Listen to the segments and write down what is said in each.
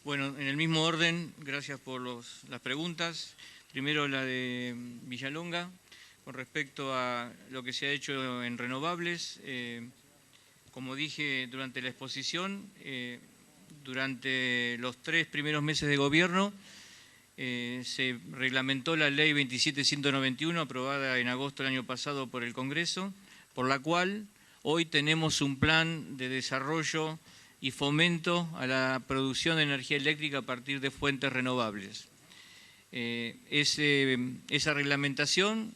Bueno, en el mismo orden, gracias por las preguntas. Primero la de Villalonga, con respecto a lo que se ha hecho en renovables. Como dije durante la exposición, durante los 3 primeros meses de gobierno se reglamentó la ley 27191, aprobada en agosto del año pasado por el Congreso, por la cual hoy tenemos un plan de desarrollo y fomento a la producción de energía eléctrica a partir de fuentes renovables. Esa reglamentación,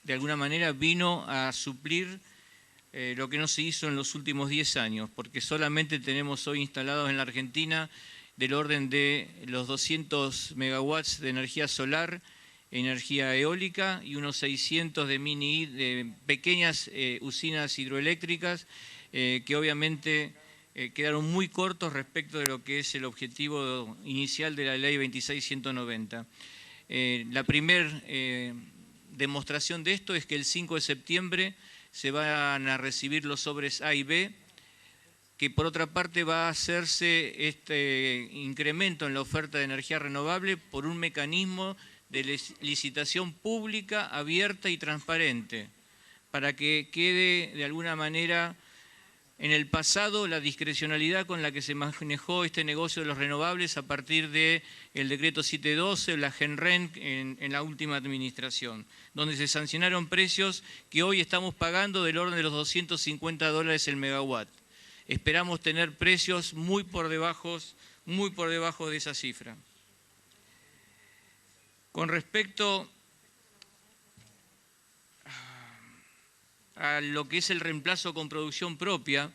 de alguna manera, vino a suplir lo que no se hizo en los últimos 10 años, porque solamente tenemos hoy instalados en la Argentina del orden de los 200 megawatts de energía solar, energía eólica y unos 600 de pequeñas usinas hidroeléctricas que obviamente quedaron muy cortos respecto de lo que es el objetivo inicial de la ley 26190. La primera demostración de esto es que el 5 de septiembre se van a recibir los sobres A y B, que por otra parte va a hacerse este incremento en la oferta de energía renovable por un mecanismo de licitación pública, abierta y transparente, para que quede de alguna manera en el pasado la discrecionalidad con la que se manejó este negocio de los renovables a partir del decreto 712, la GENREN en la última administración, donde se sancionaron precios que hoy estamos pagando del orden de los $250 el megawatt. Esperamos tener precios muy por debajo de esa cifra. Con respecto a lo que es el reemplazo con producción propia,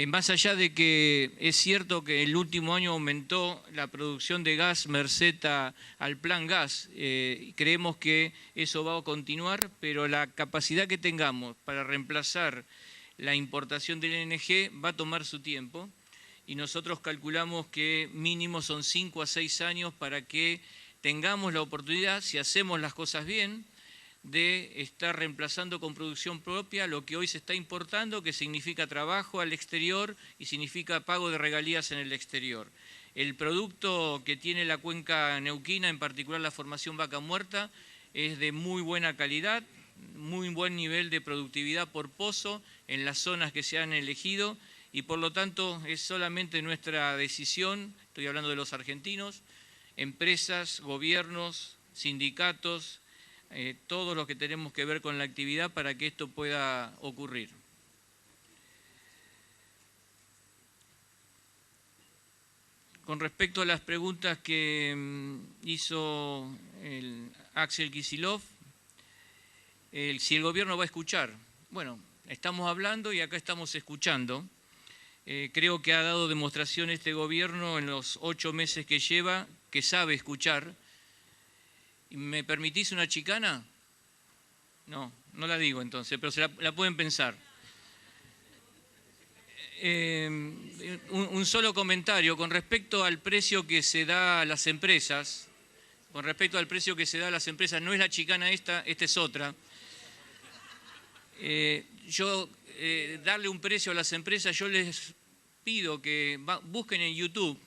más allá de que es cierto que el último año aumentó la producción de gas merced al plan gas, creemos que eso va a continuar, pero la capacidad que tengamos para reemplazar la importación del LNG va a tomar su tiempo y nosotros calculamos que mínimo son 5 a 6 años para que tengamos la oportunidad, si hacemos las cosas bien, de estar reemplazando con producción propia lo que hoy se está importando, que significa trabajo al exterior y significa pago de regalías en el exterior. El producto que tiene la cuenca neuquina, en particular la formación Vaca Muerta, es de muy buena calidad, muy buen nivel de productividad por pozo en las zonas que se han elegido y por lo tanto es solamente nuestra decisión, estoy hablando de los argentinos, empresas, gobiernos, sindicatos, todos los que tenemos que ver con la actividad para que esto pueda ocurrir. Con respecto a las preguntas que hizo el Axel Kicillof, si el gobierno va a escuchar. Bueno, estamos hablando y acá estamos escuchando. Creo que ha dado demostración este gobierno en los 8 meses que lleva, que sabe escuchar. ¿Me permitís una chicana? No, no la digo entonces, pero la pueden pensar. Un solo comentario con respecto al precio que se da a las empresas. Con respecto al precio que se da a las empresas, no es la chicana esta es otra. Darle un precio a las empresas, yo les pido que busquen en YouTube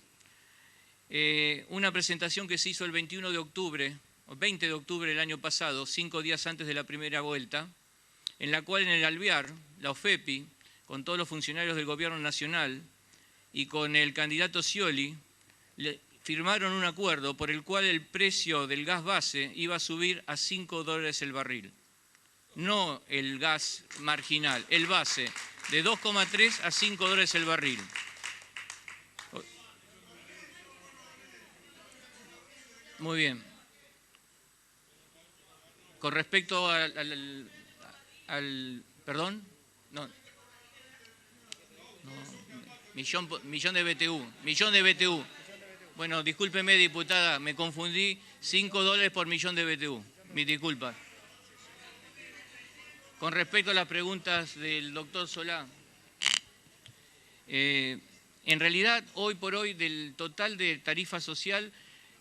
una presentación que se hizo el 21 de octubre, o 20 de octubre del año pasado, 5 días antes de la primera vuelta, en la cual en el Alvear, la OFEPI, con todos los funcionarios del gobierno nacional y con el candidato Scioli, firmaron un acuerdo por el cual el precio del gas base iba a subir a $5 el barril. No el gas marginal, el base, de 2,3 a $5 el barril. Muy bien. Con respecto al ¿perdón? No, millón de BTU. Bueno, discúlpeme, diputada, me confundí, $5 por millón de BTU. Mi disculpa. Con respecto a las preguntas del doctor Solá, en realidad, hoy por hoy, del total de tarifa social,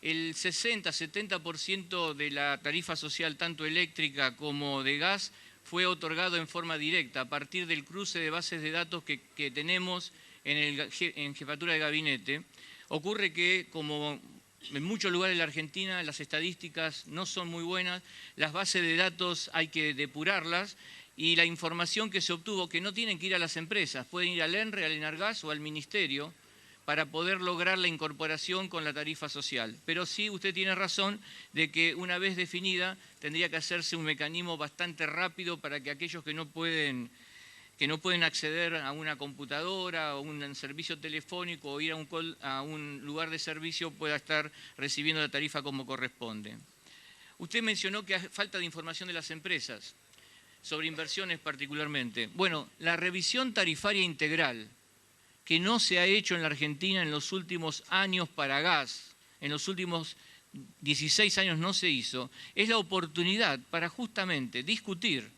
el 60-70% de la tarifa social, tanto eléctrica como de gas, fue otorgado en forma directa a partir del cruce de bases de datos que tenemos en Jefatura de Gabinete. Ocurre que, como en muchos lugares de la Argentina, las estadísticas no son muy buenas, las bases de datos hay que depurarlas y la información que se obtuvo, que no tienen que ir a las empresas, pueden ir al ENRE, al Enargas o al Ministerio para poder lograr la incorporación con la tarifa social. Pero sí, usted tiene razón de que una vez definida tendría que hacerse un mecanismo bastante rápido para que aquellos que no pueden acceder a una computadora o un servicio telefónico o ir a un lugar de servicio pueda estar recibiendo la tarifa como corresponde. Usted mencionó que hay falta de información de las empresas, sobre inversiones particularmente. Bueno, la revisión tarifaria integral, que no se ha hecho en la Argentina en los últimos años para gas, en los últimos 16 años no se hizo, es la oportunidad para justamente discutir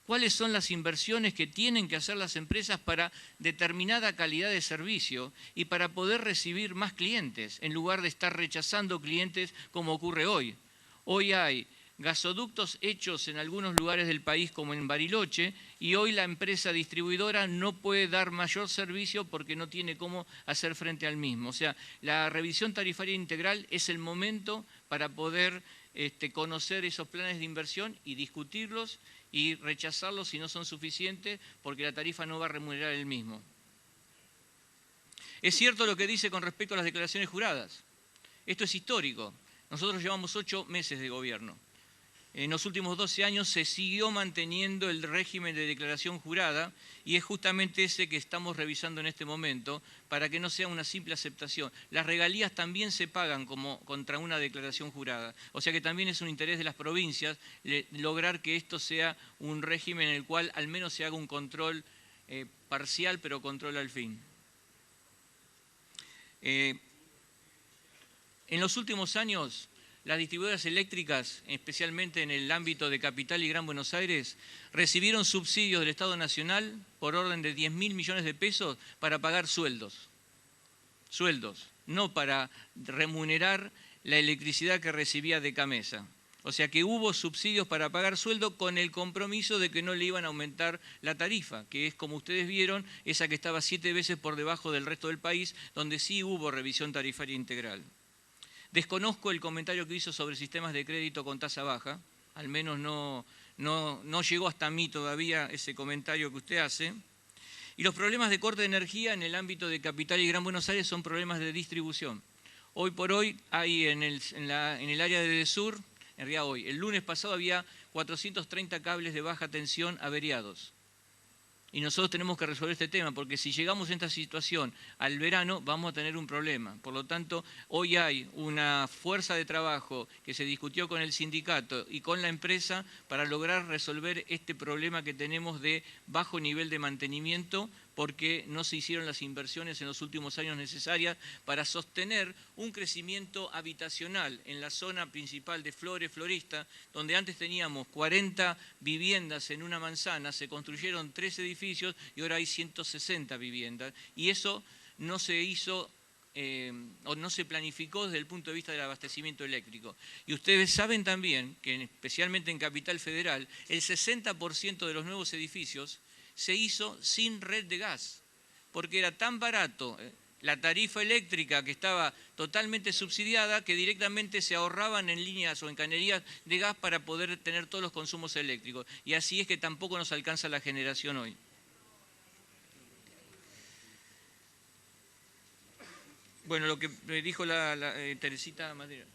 cuáles son las inversiones que tienen que hacer las empresas para determinada calidad de servicio y para poder recibir más clientes, en lugar de estar rechazando clientes como ocurre hoy. Hoy hay gasoductos hechos en algunos lugares del país como en Bariloche y hoy la empresa distribuidora no puede dar mayor servicio porque no tiene cómo hacer frente al mismo. O sea, la revisión tarifaria integral es el momento para poder conocer esos planes de inversión y discutirlos y rechazarlos si no son suficientes porque la tarifa no va a remunerar el mismo. Es cierto lo que dice con respecto a las declaraciones juradas. Esto es histórico. Nosotros llevamos 8 meses de gobierno. En los últimos 12 años se siguió manteniendo el régimen de declaración jurada y es justamente ese que estamos revisando en este momento para que no sea una simple aceptación. Las regalías también se pagan como contra una declaración jurada. O sea que también es un interés de las provincias lograr que esto sea un régimen en el cual al menos se haga un control parcial, pero control al fin. En los últimos años, las distribuidoras eléctricas, especialmente en el ámbito de Capital y Gran Buenos Aires, recibieron subsidios del Estado Nacional por orden de 10.000 millones de pesos para pagar sueldos. Sueldos, no para remunerar la electricidad que recibía de Camesa. O sea que hubo subsidios para pagar sueldo con el compromiso de que no le iban a aumentar la tarifa, que es, como ustedes vieron, esa que estaba 7 veces por debajo del resto del país, donde sí hubo revisión tarifaria integral. Desconozco el comentario que hizo sobre sistemas de crédito con tasa baja, al menos no llegó hasta mí todavía ese comentario que usted hace. Y los problemas de corte de energía en el ámbito de Capital y Gran Buenos Aires son problemas de distribución. Hoy por hoy hay en el área de Edesur, en realidad hoy, el lunes pasado había 430 cables de baja tensión averiados. Y nosotros tenemos que resolver este tema, porque si llegamos a esta situación al verano, vamos a tener un problema. Por lo tanto, hoy hay una fuerza de trabajo que se discutió con el sindicato y con la empresa para lograr resolver este problema que tenemos de bajo nivel de mantenimiento, porque no se hicieron las inversiones en los últimos años necesarias para sostener un crecimiento habitacional en la zona principal de Flores, Florista, donde antes teníamos 40 viviendas en una manzana, se construyeron 3 edificios y ahora hay 160 viviendas. Y eso no se hizo o no se planificó desde el punto de vista del abastecimiento eléctrico. Y ustedes saben también que especialmente en Capital Federal, el 60% de los nuevos edificios se hizo sin red de gas, porque era tan barato la tarifa eléctrica que estaba totalmente subsidiada que directamente se ahorraban en líneas o en cañerías de gas para poder tener todos los consumos eléctricos. Y así es que tampoco nos alcanza la generación hoy. Bueno, lo que me dijo Teresita Madera.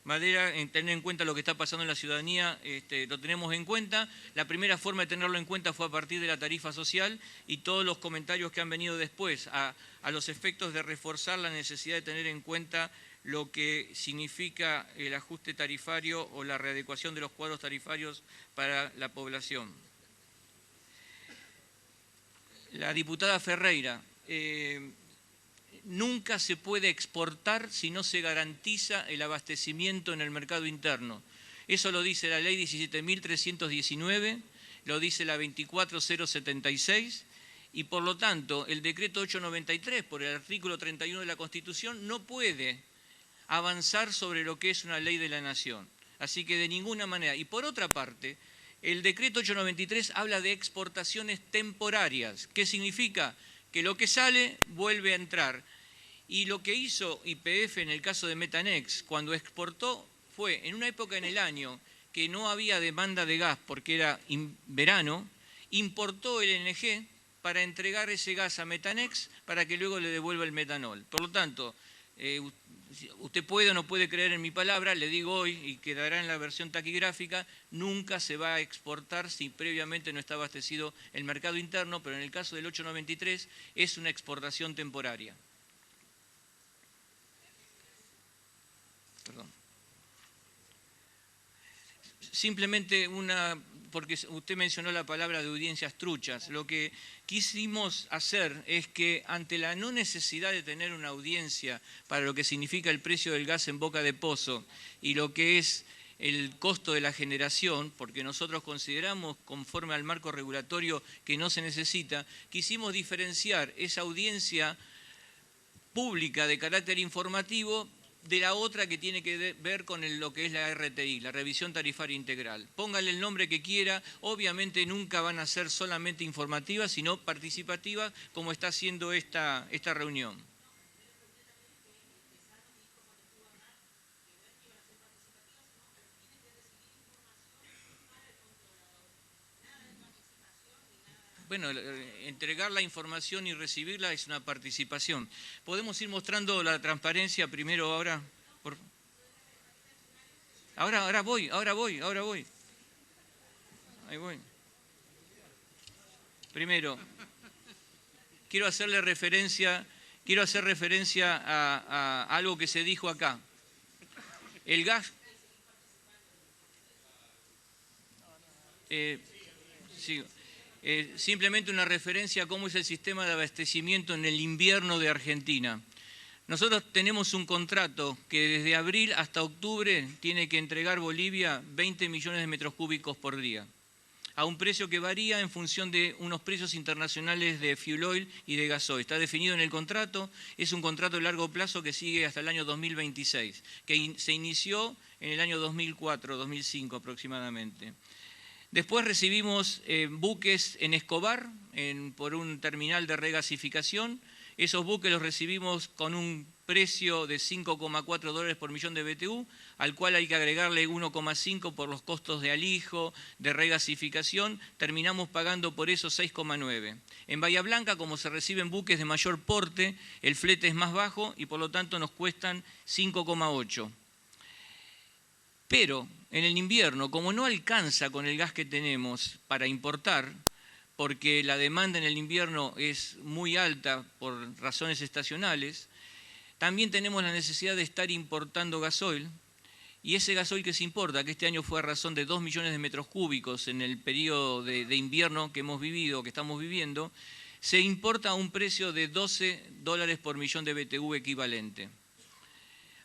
Madera, en tener en cuenta lo que está pasando en la ciudadanía, lo tenemos en cuenta. La primera forma de tenerlo en cuenta fue a partir de la tarifa social y todos los comentarios que han venido después a los efectos de reforzar la necesidad de tener en cuenta lo que significa el ajuste tarifario o la readecuación de los cuadros tarifarios para la población. La diputada Ferreira. Nunca se puede exportar si no se garantiza el abastecimiento en el mercado interno. Eso lo dice la ley 17.319, lo dice la 24.076 y por lo tanto el decreto 893 por el artículo 31 de la Constitución no puede avanzar sobre lo que es una ley de la Nación. Así que de ninguna manera. Y por otra parte, el decreto 893 habla de exportaciones temporarias. ¿Qué significa? Que lo que sale vuelve a entrar. Y lo que hizo YPF en el caso de Metanex, cuando exportó, fue en una época en el año que no había demanda de gas porque era verano, importó el LNG para entregar ese gas a Metanex para que luego le devuelva el metanol. Por lo tanto, usted puede o no puede creer en mi palabra, le digo hoy, y quedará en la versión taquigráfica, nunca se va a exportar si previamente no está abastecido el mercado interno, pero en el caso del 893 es una exportación temporaria. Perdón. Simplemente porque usted mencionó la palabra de audiencias truchas. Lo que quisimos hacer es que ante la no necesidad de tener una audiencia para lo que significa el precio del gas en boca de pozo y lo que es el costo de la generación, porque nosotros consideramos, conforme al marco regulatorio, que no se necesita, quisimos diferenciar esa audiencia pública de carácter informativo de la otra que tiene que ver con lo que es la RTI, la Revisión Tarifaria Integral. Póngale el nombre que quiera, obviamente nunca van a ser solamente informativas, sino participativas, como está haciendo esta reunión. Bueno, entregar la información y recibirla es una participación. ¿Podemos ir mostrando la transparencia primero ahora? Ahora voy. Ahí voy. Primero, quiero hacer referencia a algo que se dijo acá. El gas... sí. Simplemente una referencia a cómo es el sistema de abastecimiento en el invierno de Argentina. Nosotros tenemos un contrato que desde abril hasta octubre tiene que entregar Bolivia 20 millones de metros cúbicos por día, a un precio que varía en función de unos precios internacionales de fuel oil y de gasoil. Está definido en el contrato, es un contrato de largo plazo que sigue hasta el año 2026, que se inició en el año 2004, 2005 aproximadamente. Después recibimos buques en Escobar por un terminal de regasificación. Esos buques los recibimos con un precio de $5,4 por millón de BTU, al cual hay que agregarle 1,5 por los costos de alijo, de regasificación. Terminamos pagando por eso 6,9. En Bahía Blanca, como se reciben buques de mayor porte, el flete es más bajo y por lo tanto nos cuestan 5,8. Pero en el invierno, como no alcanza con el gas que tenemos para importar, porque la demanda en el invierno es muy alta por razones estacionales, también tenemos la necesidad de estar importando gasoil, y ese gasoil que se importa, que este año fue a razón de 2 millones de metros cúbicos en el periodo de invierno que hemos vivido, que estamos viviendo, se importa a un precio de $12 por millón de BTU equivalente.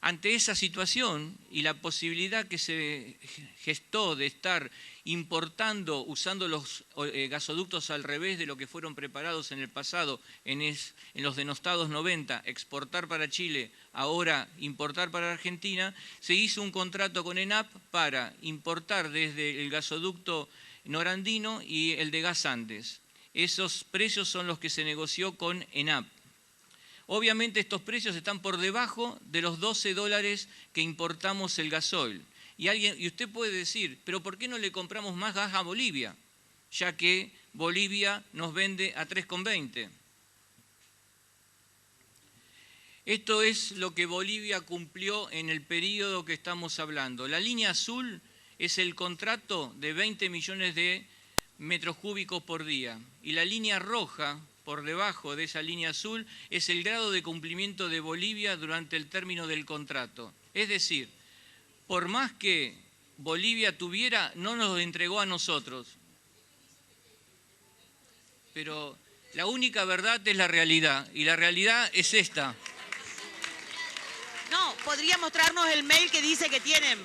Ante esa situación y la posibilidad que se gestó de estar importando, usando los gasoductos al revés de lo que fueron preparados en el pasado, en los denostados 90, exportar para Chile, ahora importar para Argentina, se hizo un contrato con ENAP para importar desde el gasoducto norandino y el de Gas Andes. Esos precios son los que se negoció con ENAP. Obviamente estos precios están por debajo de los $12 que importamos el gasoil. Y usted puede decir, ¿pero por qué no le compramos más gas a Bolivia? Ya que Bolivia nos vende a 3,20. Esto es lo que Bolivia cumplió en el periodo que estamos hablando. La línea azul es el contrato de 20 millones de metros cúbicos por día. Y la línea roja, por debajo de esa línea azul, es el grado de cumplimiento de Bolivia durante el término del contrato. Es decir, por más que Bolivia tuviera, no nos lo entregó a nosotros. Pero la única verdad es la realidad, y la realidad es esta. No, podría mostrarnos el mail que dice que tienen.